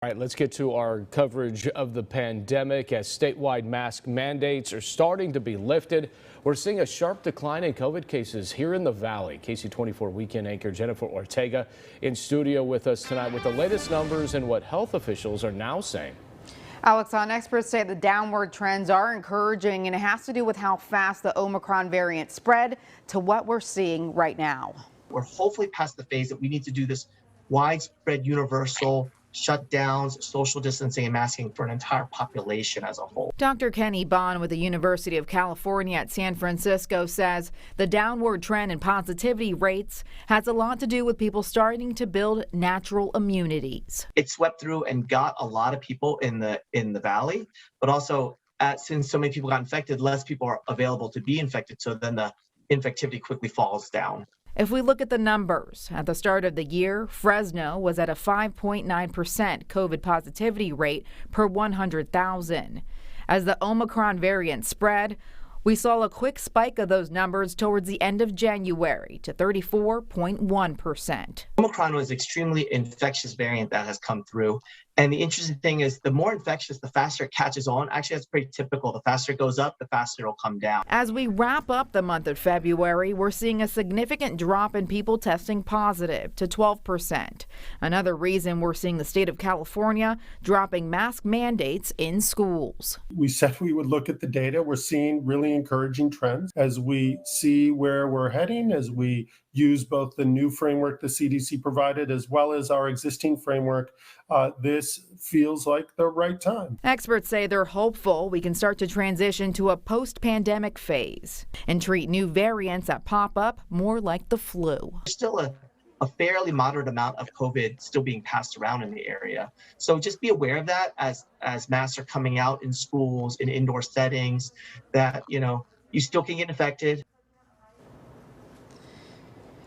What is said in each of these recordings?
All right, let's get to our coverage of the pandemic as statewide mask mandates are starting to be lifted. We're seeing a sharp decline in COVID cases here in the Valley. KC24 weekend anchor Jennifer Ortega in studio with us tonight with the latest numbers and what health officials are now saying. Alex, experts say the downward trends are encouraging, and it has to do with how fast the Omicron variant spread to what we're seeing right now. We're hopefully past the phase that we need to do this widespread universal shutdowns, social distancing, and masking for an entire population as a whole. Dr. Kenny Bond with the University of California at San Francisco says the downward trend in positivity rates has a lot to do with people starting to build natural immunities. It swept through and got a lot of people in the valley, but also since so many people got infected, less people are available to be infected, so then the infectivity quickly falls down. If we look at the numbers, at the start of the year, Fresno was at a 5.9% COVID positivity rate per 100,000. As the Omicron variant spread, we saw a quick spike of those numbers towards the end of January to 34.1%. Omicron was an extremely infectious variant that has come through. And the interesting thing is the more infectious, the faster it catches on. Actually, that's pretty typical. The faster it goes up, the faster it'll come down. As we wrap up the month of February, we're seeing a significant drop in people testing positive to 12%. Another reason we're seeing the state of California dropping mask mandates in schools. We said we would look at the data. We're seeing really encouraging trends as we see where we're heading, as we use both the new framework the CDC provided as well as our existing framework. This feels like the right time. Experts say they're hopeful we can start to transition to a post-pandemic phase and treat new variants that pop up more like the flu. There's still a fairly moderate amount of COVID still being passed around in the area. So just be aware of that as masks are coming out in schools, in indoor settings, that, you still can get infected.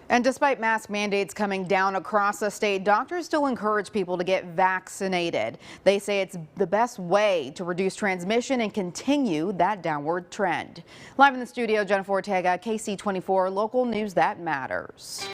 And despite mask mandates coming down across the state, doctors still encourage people to get vaccinated. They say it's the best way to reduce transmission and continue that downward trend. Live in the studio, Jennifer Ortega, KC24, local news that matters.